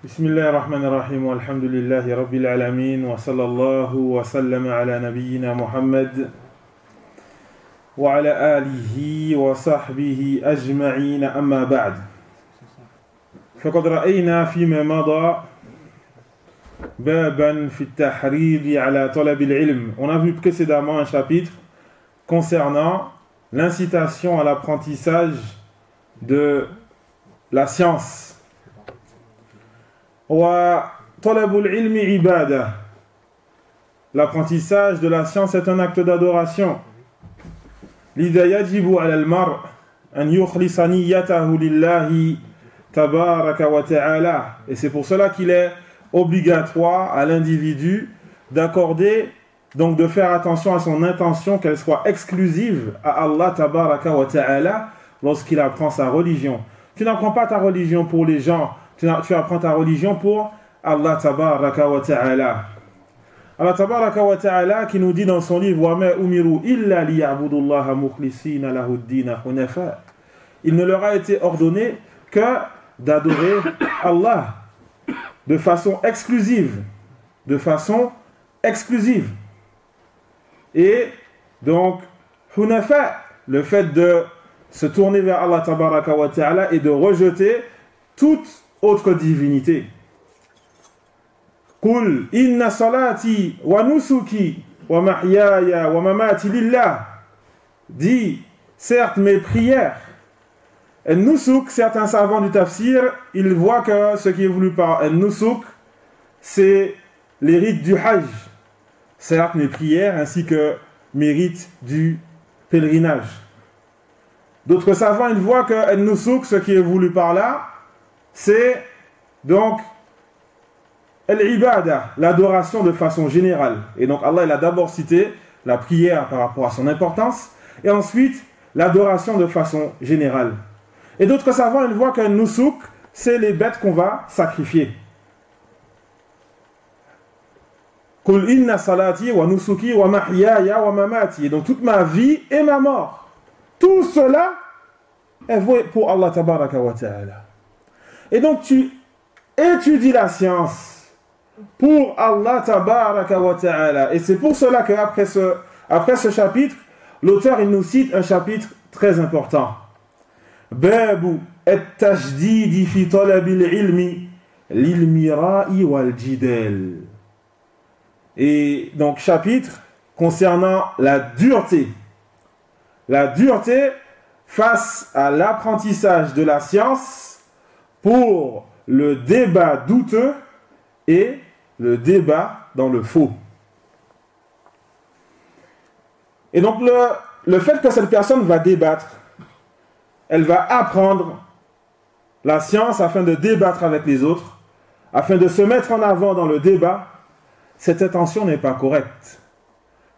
بسم الله الرحمن الرحيم والحمد لله رب العالمين وصلى الله وسلم على نبينا محمد وعلى آله وصحبه أجمعين أما بعد فقد رأينا فيما مضى بابا في التحريض على طلب العلم. On a vu précédemment un chapitre concernant l'incitation à l'apprentissage de la science. وطلب العلم عبادة. L'apprentissage de la science est un acte d'adoration. لذا يجب على المرء أن يخلص نيته لله تبارك وتعالى. Et c'est pour cela qu'il est obligatoire à l'individu d'accorder, donc de faire attention à son intention, qu'elle soit exclusive à Allah tabaraka wa ta'ala lorsqu'il apprend sa religion. Tu n'apprends pas ta religion pour les gens, tu apprends ta religion pour Allah tabaraka wa ta'ala. Allah tabaraka wa ta'ala qui nous dit dans son livre wa ma umiru illa liya'budullaha mukhlisina lahu ad-din hunafa. Il ne leur a été ordonné que d'adorer Allah de façon exclusive, et donc hunafa, le fait de se tourner vers Allah tabaraka wa ta'ala et de rejeter toute autre divinité. Qul inna salati wa nusuki wa mahyaya wa mamati lillah. Dit, certes mes prières. Et nusuk, certains savants du tafsir, ils voient que ce qui est voulu par nusuk, c'est les rites du hajj. Certes mes prières ainsi que mes rites du pèlerinage. D'autres savants, ils voient que nusuk, ce qui est voulu par là, c'est donc l'ibada, l'adoration de façon générale. Et donc Allah il a d'abord cité la prière par rapport à son importance, et ensuite l'adoration de façon générale. Et d'autres savants, ils voient que nusuk, c'est les bêtes qu'on va sacrifier. Qul inna salati wa nusuki wa mahyaya wa mamati. Et donc toute ma vie et ma mort, tout cela est voué pour Allah tabaraka wa ta'ala. Et donc tu étudies la science pour Allah tabaraka wa ta'ala. Et c'est pour cela qu'après ce chapitre, l'auteur il nous cite un chapitre très important. Babu at-tajdidi fi talabil ilmi lil mira'i wal jidal. Et donc chapitre concernant la dureté face à l'apprentissage de la science pour le débat douteux et le débat dans le faux. Et donc le fait que cette personne va débattre, elle va apprendre la science afin de débattre avec les autres, afin de se mettre en avant dans le débat, cette intention n'est pas correcte.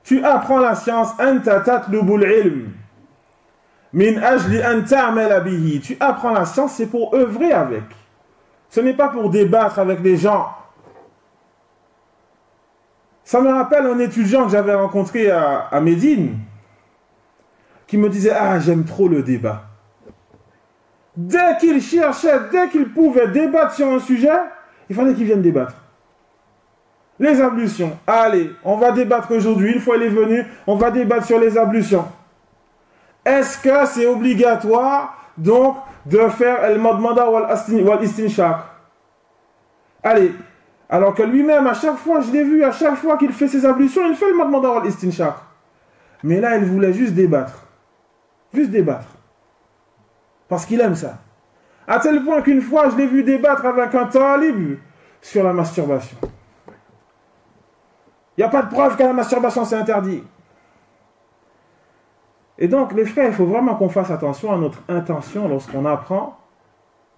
Tu apprends la science, anta tatlubul ilm min ajli an ta'mala bihi. Tu apprends la science, c'est pour œuvrer avec. Ce n'est pas pour débattre avec les gens. Ça me rappelle un étudiant que j'avais rencontré à Médine qui me disait « Ah, j'aime trop le débat. » Dès qu'il cherchait, dès qu'il pouvait débattre sur un sujet, il fallait qu'il vienne débattre. Les ablutions. Allez, on va débattre aujourd'hui. Une fois il est venu, on va débattre sur les ablutions. Est-ce que c'est obligatoire, donc, de faire el madmada wal istinshaq? Allez, alors que lui-même, à chaque fois, je l'ai vu, à chaque fois qu'il fait ses ablutions, il fait le madmada wal istinshaq. Mais là, il voulait juste débattre. Juste débattre. Parce qu'il aime ça. À tel point qu'une fois, je l'ai vu débattre avec un talib sur la masturbation. Il n'y a pas de preuve que la masturbation c'est interdit. Et donc, les frères, il faut vraiment qu'on fasse attention à notre intention lorsqu'on apprend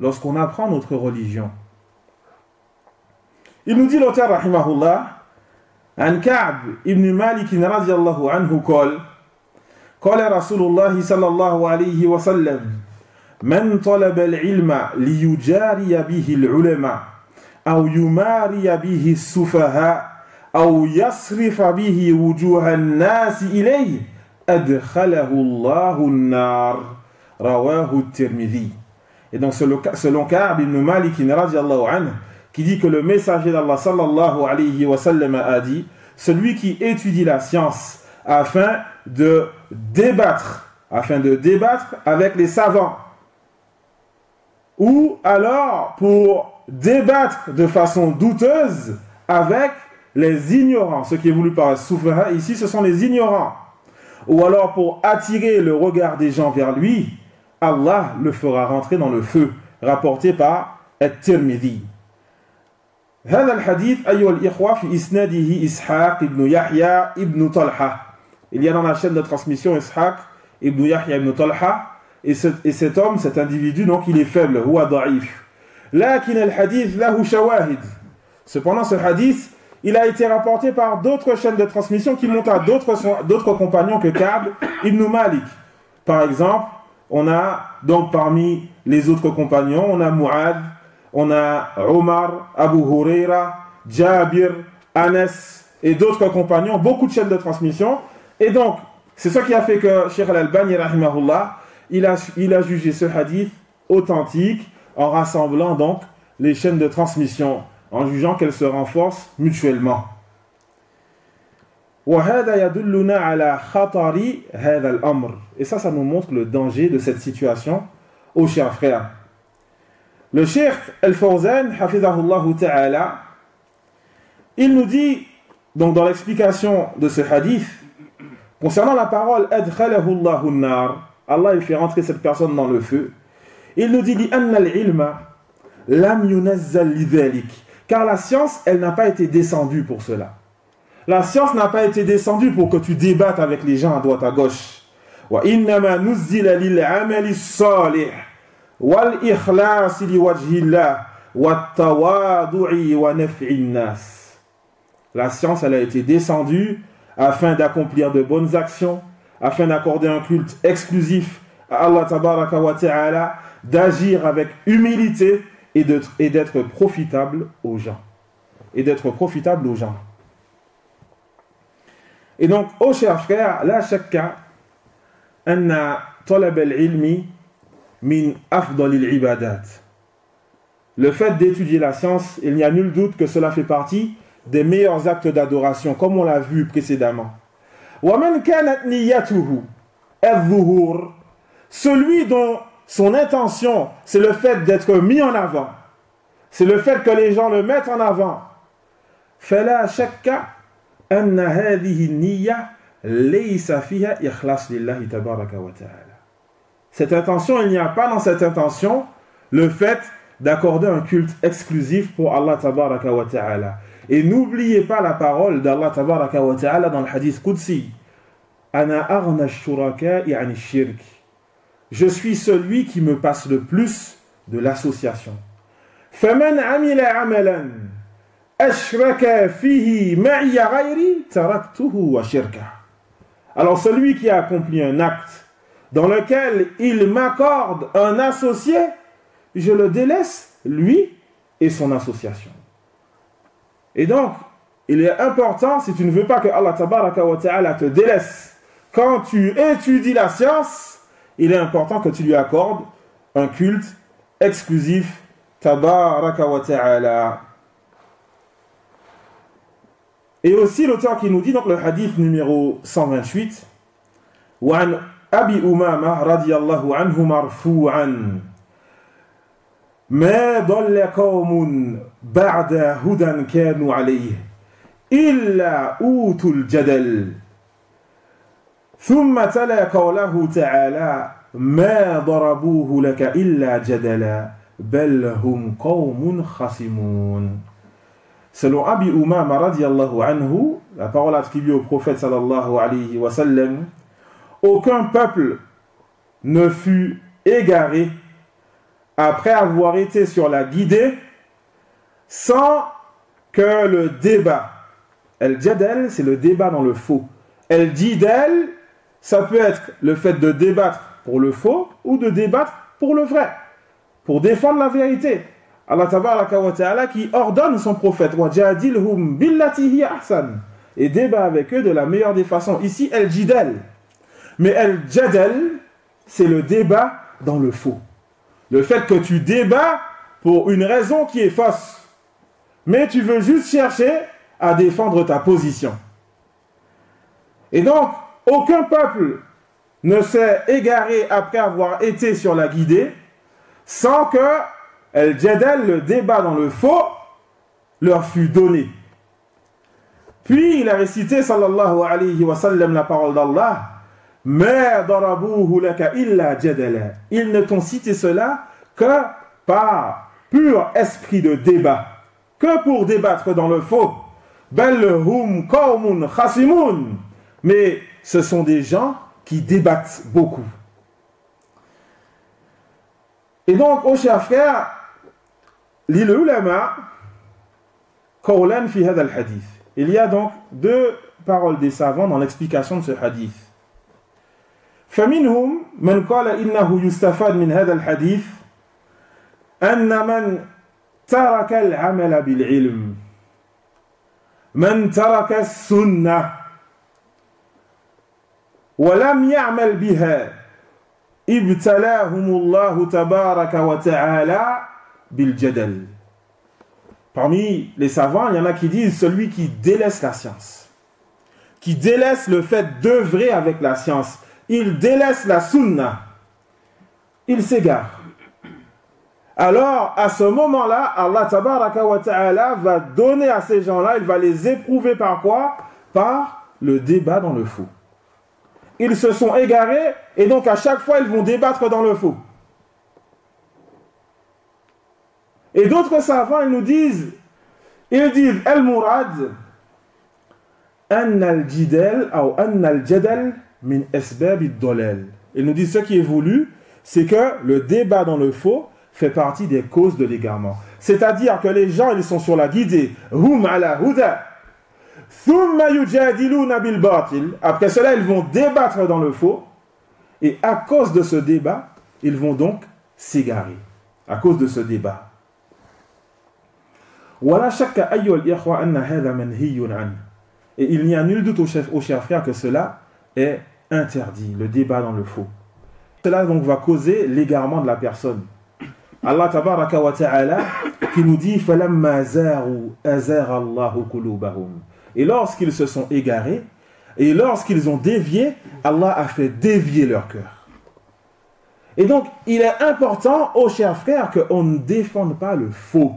notre religion. Il nous dit l'auteur, rahimahullah, عن كعب ibn Malik رضي الله عنه قال رسول الله صلى الله عليه وسلم من طلب العلم ليجاري به العلماء أو يماري به السفهاء أو يصرف به وجوه الناس إليه أدخله الله النار رواه الترمذي. Et donc selon Ka'b ibn Malik radiallahu anhu, qui dit que le messager d'Allah sallallahu alayhi wa sallam a dit: celui qui étudie la science afin de débattre avec les savants, ou alors pour débattre de façon douteuse avec les ignorants. Ce qui est voulu par Soufaha ici, ce sont les ignorants. Ou alors pour attirer le regard des gens vers lui, Allah le fera rentrer dans le feu. Rapporté par At-Tirmidhi. هذا الحديث أيها الإخوة في إسناده إسحاق ibn Yahya ibn Talha. Il y a dans la chaîne de transmission Ishaq ibn Yahya ibn Talha, et cet homme, cet individu, donc il est faible, huwa da'if. لكن الحديث له شواهد. Cependant, ce hadith, il a été rapporté par d'autres chaînes de transmission qui montent à d'autres compagnons que Ka'b ibn Malik. Par exemple, on a donc parmi les autres compagnons, on a Mu'adh, on a Omar, Abu Huraira, Jabir, Anas et d'autres compagnons, beaucoup de chaînes de transmission. Et donc, c'est ça qui a fait que Cheikh Al-Albani, rahimahullah, il a jugé ce hadith authentique en rassemblant donc les chaînes de transmission, en jugeant qu'elles se renforcent mutuellement. وهذا يدلنا على خطر هذا الأمر. Et ça nous montre le danger de cette situation, aux chers frères. Le Cheikh Al-Fawzan, hafidhahullah ta'ala, il nous dit, donc dans l'explication de ce hadith, concernant la parole adkhalahu Allahu an-nar, Allah il fait rentrer cette personne dans le feu. Il nous dit anna al-ilma lam yunazzal lidhalik, car la science, elle n'a pas été descendue pour cela. La science n'a pas été descendue pour que tu débattes avec les gens à droite à gauche. Wa innama nuzzila lil amali salih wal ikhlas li wajhillah wat tawadu'i wa naf'in nas. La science, elle a été descendue afin d'accomplir de bonnes actions, afin d'accorder un culte exclusif à Allah tabaraka wa ta'ala, d'agir avec humilité et d'être profitable aux gens. Et donc, ô chers frères, la shakka anna talab al-ilmi min afdal al-ibadat. Le fait d'étudier la science, il n'y a nul doute que cela fait partie des meilleurs actes d'adoration, comme on l'a vu précédemment. Wa man kanat niyyatuhu adh-dhuhur, celui dont son intention, c'est le fait d'être mis en avant, c'est le fait que les gens le mettent en avant. Fala shakka أن هذه النية ليس فيها إخلاص لله تبارك وتعالى. Cette intention, il n'y a pas dans cette intention le fait d'accorder un culte exclusif pour Allah tabaraka wa ta'ala. Et n'oubliez pas la parole d'Allah tabaraka wa ta'ala dans le hadith Qudsi. Ana aghna ash-shuraka'i 'ani ash-shirk. Je suis celui qui me passe le plus de l'association. Faman 'amila 'amalan ashraka fihi ma'iya ghayri taraktuhu wa shirka. Alors celui qui a accompli un acte dans lequel il m'accorde un associé, je le délaisse, lui et son association. Et donc, il est important, si tu ne veux pas que Allah tabaraka wa ta'ala te délaisse, quand tu étudies la science, il est important que tu lui accordes un culte exclusif, tabaraka wa ta'ala. Et aussi l'auteur qui nous dit, donc le hadith numéro 128, وعن أبي أمامة رضي الله عنه مرفوعا ما ضل قوم بعد هدى كانوا عليه إلا أوتوا الجدل ثم تلا قوله تعالى ما ضربوه لك إلا جدلا بل هم قوم خصمون. Selon Abi Umama radiyallahu anhu, la parole attribuée au prophète sallallahu alayhi wa sallam, aucun peuple ne fut égaré après avoir été sur la guidée sans que le débat, el-jadal, c'est le débat dans le faux, el-jidal, ça peut être le fait de débattre pour le faux ou de débattre pour le vrai, pour défendre la vérité. Allah tabaraka wa ta'ala qui ordonne son prophète wajadilhum billati hiya ahsan, et débat avec eux de la meilleure des façons. Ici el-jidal, mais el-jadal, c'est le débat dans le faux, le fait que tu débats pour une raison qui est fausse, mais tu veux juste chercher à défendre ta position. Et donc, aucun peuple ne s'est égaré après avoir été sur la guidée sans que el-jadal, le débat dans le faux, leur fut donné. Puis il a récité, sallallahu alayhi wa sallam, la parole d'Allah, Ma darabuhu laka illa jadala. Ils ne t'ont cité cela que par pur esprit de débat, que pour débattre dans le faux. Bal hum qawmun khasimun. Mais ce sont des gens qui débattent beaucoup. Et donc, ô chers frères, lil ulama qawlan fi hadha al-hadith. Il y a donc deux paroles des savants dans l'explication de ce hadith. فمنهم من قال إنه يستفاد من هذا الحديث أن من ترك العمل بالعلم من ترك السنة ولم يعمل بها ابتلاهم الله تبارك وتعالى بالجدل. Parmi les savants, il y en a qui disent celui qui délaisse la science, qui délaisse le fait d'œuvrer avec la science, il délaisse la sunna, il s'égare. Alors, à ce moment-là, Allah tabaraka wa ta'ala va donner à ces gens-là, il va les éprouver par quoi? Par le débat dans le faux. Ils se sont égarés et donc à chaque fois, ils vont débattre dans le faux. Et d'autres savants, ils disent al-murad anna al-jidal ou anna al-jadal min asbab ad-dalal. Ils nous disent ce qui est voulu, c'est que le débat dans le faux fait partie des causes de l'égarement. C'est-à-dire que les gens, ils sont sur la guidée. Hum ala huda. Thumma yujadiluna bil batil. Après cela, ils vont débattre dans le faux. Et à cause de ce débat, ils vont donc s'égarer. À cause de ce débat. Wala shakka ayyuhal ikhwa anna hadha manhiyun an. Et il n'y a nul doute aux chers frères que cela est interdit, le débat dans le faux. Cela donc va causer l'égarement de la personne. Allah tabaraka wa ta'ala qui nous dit falamma zaru azara Allahu qulubahum. Et lorsqu'ils se sont égarés et lorsqu'ils ont dévié, Allah a fait dévier leur cœur. Et donc il est important, ô chers frères, qu'on ne défende pas le faux.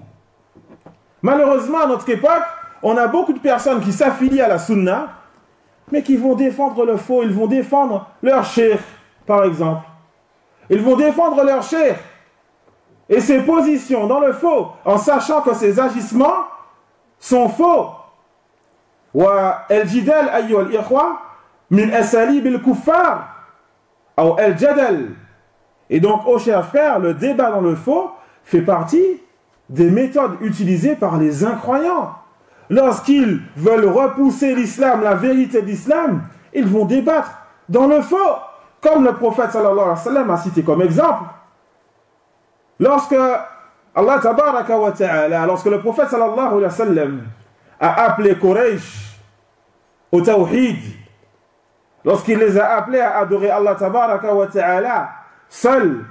Malheureusement, à notre époque, on a beaucoup de personnes qui s'affilient à la sunna, mais qui vont défendre le faux. Ils vont défendre leur cheikh, par exemple. Ils vont défendre leur cheikh et ses positions dans le faux, en sachant que ses agissements sont faux. Wa al-jidal ayyuhal ikhwa min asalib al-kuffar ou al-jadal. Et donc, ô chers frères, le débat dans le faux fait partie des méthodes utilisées par les incroyants. Lorsqu'ils veulent repousser l'islam, la vérité de l'islam, ils vont débattre dans le faux, comme le prophète sallallahu alayhi wa sallam a cité comme exemple. Lorsque Allah tabaraka wa ta'ala, lorsque le prophète sallallahu alayhi wa sallam a appelé Quraysh au tawhid, lorsqu'il les a appelés à adorer Allah tabaraka wa ta'ala seul,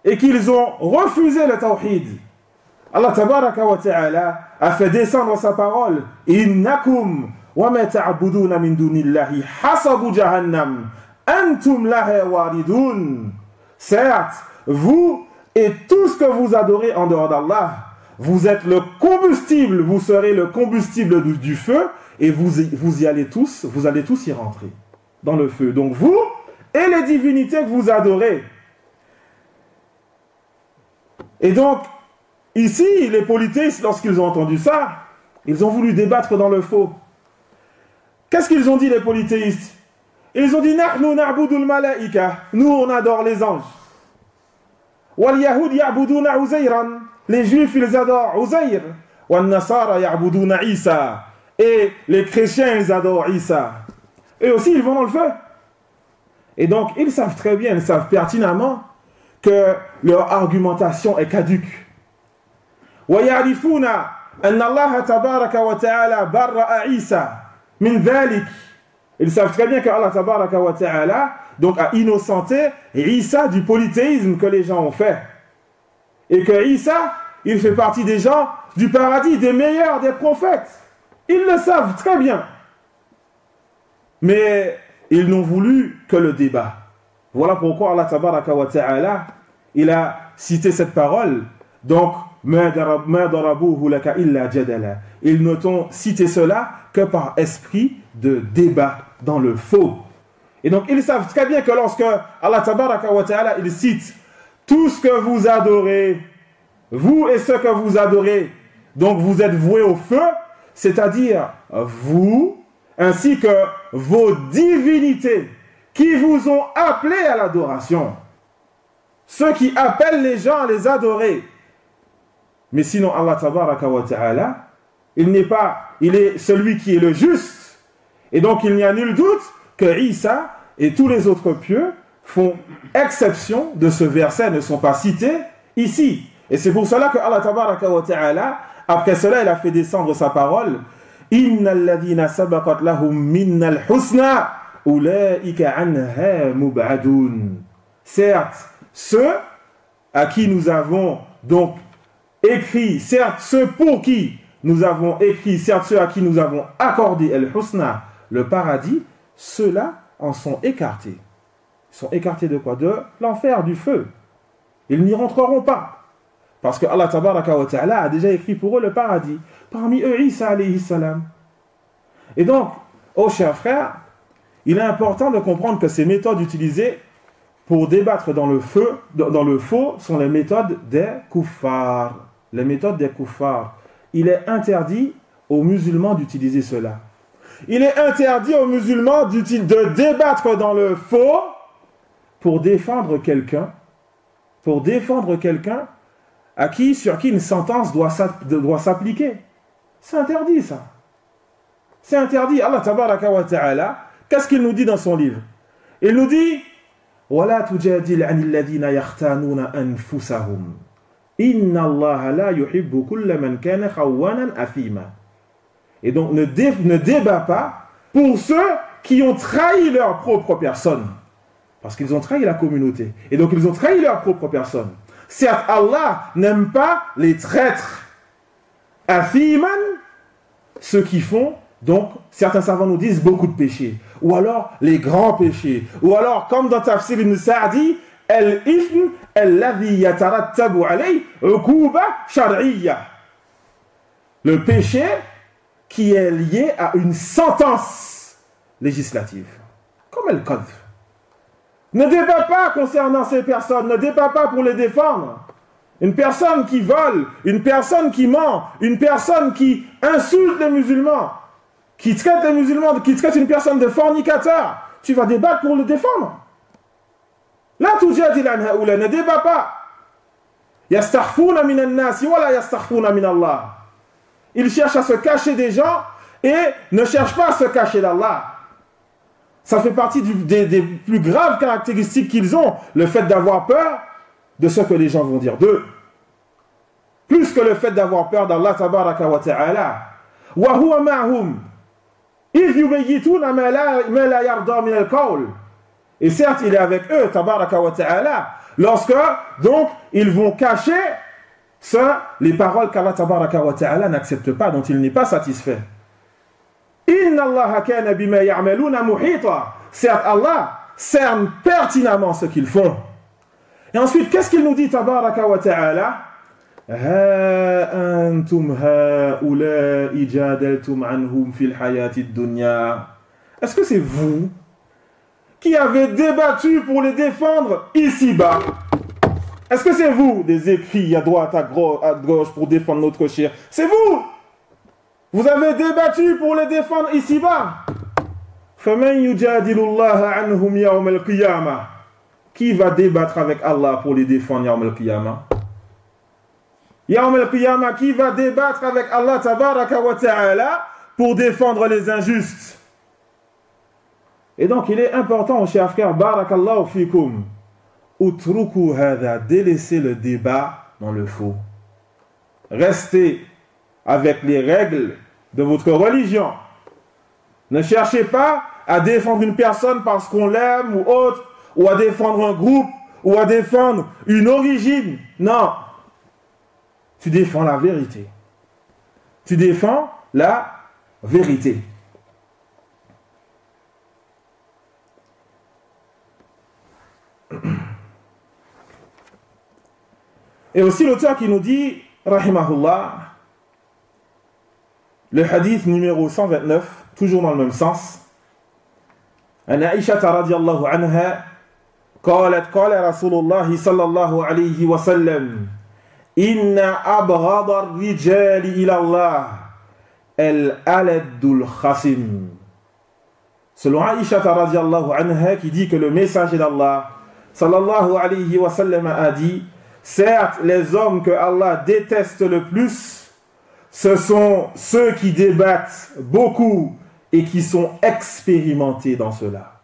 et qu'ils ont refusé le tawhid, Allah tabaraka wa ta'ala a fait descendre sa parole. Innakum wa ma ta'buduna min dunillahi hasabu jahannam antum laha waridun. Certes, vous et tout ce que vous adorez en dehors d'Allah, vous êtes le combustible, vous serez le combustible du feu et vous allez tous y rentrer dans le feu. Donc vous et les divinités que vous adorez. Et donc ici, les polythéistes, lorsqu'ils ont entendu ça, ils ont voulu débattre dans le faux. Qu'est-ce qu'ils ont dit, les polythéistes? Ils ont dit, Nahnu na'budul malaika. Nous, on adore les anges. Wal yahud ya'buduna Uzayran. Les juifs, ils adorent Uzayr. Wal nasara ya'buduna Isa. Et les chrétiens, ils adorent Isa. Eux aussi, ils vont dans le feu. Et donc, ils savent très bien, ils savent pertinemment que leur argumentation est caduque. ويعرفون أن الله تبارك وتعالى برأ عيسى من ذلك. Ils savent très bien que Allah tabaraka wa ta'ala donc a innocenté Isa du polythéisme que les gens ont fait. Et que Isa, il fait partie des gens du paradis, des meilleurs, des prophètes. Ils le savent très bien. Mais ils n'ont voulu que le débat. Voilà pourquoi Allah tabaraka wa ta'ala, il a cité cette parole. Donc, ils ne t'ont cité cela que par esprit de débat dans le faux. Et donc, ils savent très bien que lorsque Allah tabaraka wa ta'ala, il cite tout ce que vous adorez, vous et ce que vous adorez, donc vous êtes voués au feu, c'est-à-dire vous, ainsi que vos divinités qui vous ont appelé à l'adoration. Ceux qui appellent les gens à les adorer. Mais sinon, Allah tabaraka wa ta'ala, il est celui qui est le juste. Et donc, il n'y a nul doute que Isa et tous les autres pieux font exception de ce verset, ne sont pas cités ici. Et c'est pour cela que Allah tabaraka wa ta'ala, après cela, il a fait descendre sa parole. Innal ladhina sabaqat lahum minnal husna ulaika anha mub'adun. Certes, ceux à qui nous avons donc écrit, certes ceux pour qui nous avons écrit, certes ceux à qui nous avons accordé al-husna, le paradis, ceux-là en sont écartés. Ils sont écartés de quoi? De l'enfer, du feu. Ils n'y rentreront pas. Parce que Allah tabaraka wa ta'ala a déjà écrit pour eux le paradis. Parmi eux, Isa alayhi salam. Et donc, chers frères, il est important de comprendre que ces méthodes utilisées pour débattre dans le faux sont les méthodes des kuffars. Les méthodes des kuffars. Il est interdit aux musulmans d'utiliser cela. Il est interdit aux musulmans de débattre dans le faux pour défendre quelqu'un sur qui une sentence doit s'appliquer. C'est interdit, ça. C'est interdit. Allah tabaraka wa ta'ala, qu'est-ce qu'il nous dit dans son livre? Il nous dit وَلَا تُجَادِلْ عَنِ الَّذِينَ يَخْتَانُونَ أَنفُسَهُمْ إِنَّ اللَّهَ لَا يُحِبُّ كُلَّ مَنْ كَانَ خَوَّانًا أَثِيمًا. Et donc, ne débat pas pour ceux qui ont trahi leur propre personne. Parce qu'ils ont trahi la communauté. Et donc, ils ont trahi leur propre personne. Certes, Allah n'aime pas les traîtres. Athiman, ceux qui font, donc, certains savants nous disent beaucoup de péchés. Ou alors, les grands péchés. Ou alors, comme dans Tafsir ibn Sa'di, al-ifn alladhi yatarattabu alayhi uquba shar'iyya. Le péché qui est lié à une sentence législative. Comme al-qadf. Ne débat pas concernant ces personnes, ne débat pas pour les défendre. Une personne qui vole, une personne qui ment, une personne qui insulte les musulmans, qui traite les musulmans, qui traite une personne de fornicateur, tu vas débattre pour le défendre. La tujadil an haoula, ne débat pas. Yastakhfouna min an-nasi wa la yastakhfouna min Allah. Ils cherchent à se cacher des gens et ne cherchent pas à se cacher d'Allah. Ça fait partie des plus graves caractéristiques qu'ils ont, le fait d'avoir peur de ce que les gens vont dire d'eux. Plus que le fait d'avoir peur d'Allah tabaraka wa ta'ala. Wa huwa ma'hum idh yubayyituna ma la yarda min al-qawl. Et certes, il est avec eux, tabaraka wa ta'ala, lorsque, donc, ils vont cacher les paroles qu'Allah tabaraka wa ta'ala n'accepte pas, dont il n'est pas satisfait. Inna Allah kana bima ya'maluna muhita. Certes, Allah cerne pertinemment ce qu'ils font. Et ensuite, qu'est-ce qu'il nous dit, tabaraka wa ta'ala? Ha antum haula'i jadaltum anhum fil hayati dunya. Est-ce que c'est vous qui avez débattu pour les défendre ici-bas? Est-ce que c'est vous, des écrits à droite, à gauche pour défendre notre chair? C'est vous! Vous avez débattu pour les défendre ici-bas. فَمَنْ يُجَادِلُ اللَّهَ عَنْهُمْ يَوْمَ الْقِيَامَةِ. Qui va débattre avec Allah pour les défendre Yawm al-Qiyamah? Yawm al-Qiyamah, qui va débattre avec Allah tabaraka wa ta'ala pour défendre les injustes? Et donc il est important, chers frères, barakallahu fikum, utruku hadha, délaissez le débat dans le faux. Restez avec les règles de votre religion. Ne cherchez pas à défendre une personne parce qu'on l'aime ou autre, ou à défendre un groupe, ou à défendre une origine. Non. tu défends la vérité. Tu défends la vérité. Et aussi l'auteur qui nous dit, rahimahullah, le hadith numéro 129, toujours dans le même sens. عن عائشة رضي الله عنها قالت قال رسول الله صلى الله عليه وسلم إن أبغض الرجال إلى الله الألد الخصم. Selon Aïcha radiallahu anha qui dit que le messager d'Allah sallallahu alayhi wa sallam a dit, certes les hommes que Allah déteste le plus, ce sont ceux qui débattent beaucoup et qui sont expérimentés dans cela.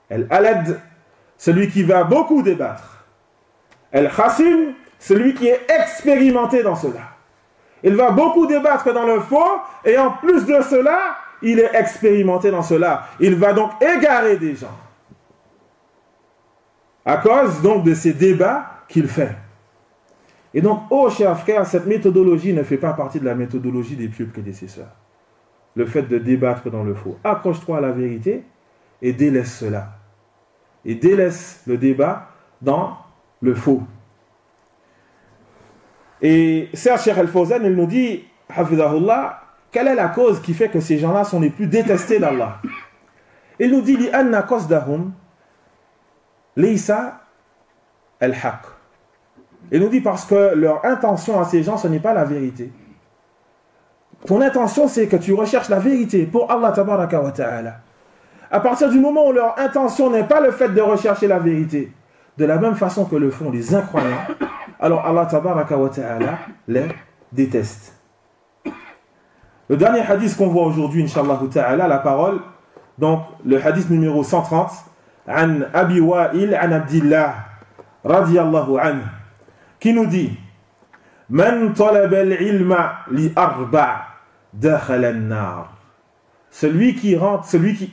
Al-Alad, celui qui va beaucoup débattre. Al-Khasim, celui qui est expérimenté dans cela. Il va beaucoup débattre dans le faux et en plus de cela, il est expérimenté dans cela. Il va donc égarer des gens. À cause donc de ces débats qu'il fait. Et donc, chers frères, cette méthodologie ne fait pas partie de la méthodologie des pieux prédécesseurs. Le fait de débattre dans le faux. Accroche-toi à la vérité et délaisse cela. Et délaisse le débat dans le faux. Et Serge Cheikh Al-Fawzan, il nous dit, Hafidahullah, quelle est la cause qui fait que ces gens-là sont les plus détestés d'Allah? Il nous dit, li anna qasdahum laysa al-haq. Il nous dit parce que leur intention à ces gens, ce n'est pas la vérité. Ton intention, c'est que tu recherches la vérité pour Allah tabaraka wa ta'ala. À partir du moment où leur intention n'est pas le fait de rechercher la vérité, de la même façon que le font les incroyants, alors Allah tabaraka wa ta'ala les déteste. Le dernier hadith qu'on voit aujourd'hui, Inch'Allah ta'ala, la parole, donc le hadith numéro 130, An Abi Wa'il, An Abdillah, radiyallahu anhu, qui nous dit, Man talaba al-ilma li arba' dakhala an-nar. Celui qui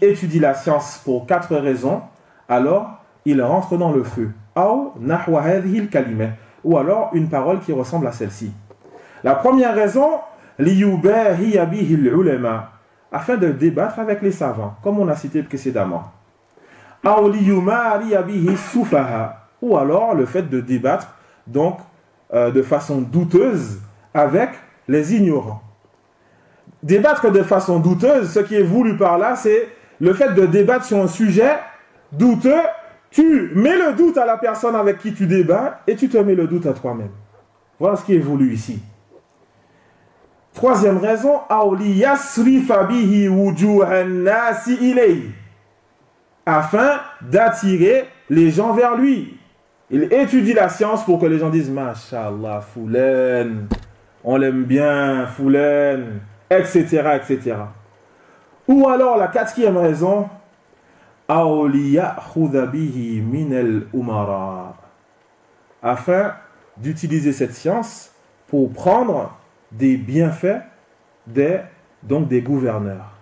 étudie la science pour 4 raisons, alors il rentre dans le feu. Aw nahwa hadhihi al-kalima, ou alors une parole qui ressemble à celle-ci. La première raison, liyubahiya bihi al-ulama, afin de débattre avec les savants, comme on a cité précédemment. Aw liyumariya bihi sufaha, ou alors le fait de débattre donc de façon douteuse avec les ignorants. Débattre de façon douteuse, ce qui est voulu par là, c'est le fait de débattre sur un sujet douteux. Tu mets le doute à la personne avec qui tu débats et tu te mets le doute à toi-même. Voilà ce qui est voulu ici. Troisième raison, afin d'attirer les gens vers lui. Il étudie la science pour que les gens disent Masha'Allah, Foulen, on l'aime bien, Foulen, etc., etc. Ou alors la quatrième raison, afin d'utiliser cette science pour prendre des bienfaits des gouverneurs.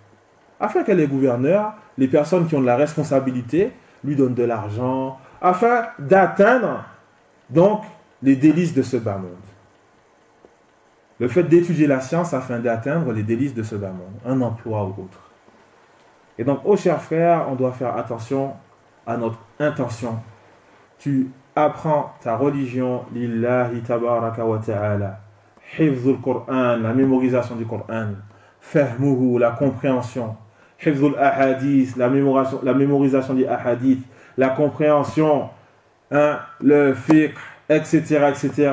Afin que les gouverneurs, les personnes qui ont de la responsabilité, lui donnent de l'argent, afin d'atteindre donc les délices de ce bas monde. Le fait d'étudier la science afin d'atteindre les délices de ce bas monde, un emploi ou autre. Et donc, chers frères, on doit faire attention à notre intention. Tu apprends ta religion, lillahi tabaraka wa ta'ala, hifzul Qur'an, la mémorisation du Qur'an, fahmuhu, la compréhension, hifzul ahadith, la mémorisation des ahadith, la compréhension, le fiqh, etc., etc.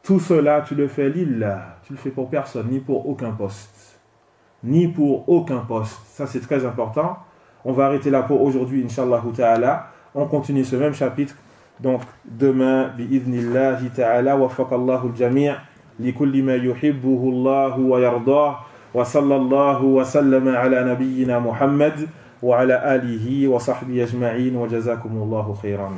Tout cela, tu le fais lillah. Tu le fais pour personne, ni pour aucun poste. Ni pour aucun poste. Ça, c'est très important. On va arrêter là pour aujourd'hui, Inch'Allah ta'ala. On continue ce même chapitre. Donc, demain, bi'idhnillahi ta'ala, wafaqallahu al-jami' likulli ma yuhibbuhu Allahu wa yardah. Wa sallallahu wa sallama ala nabiyyina Muhammad wa ala alihi wa sahbihi ajma'in wa jazakumullahu khairan.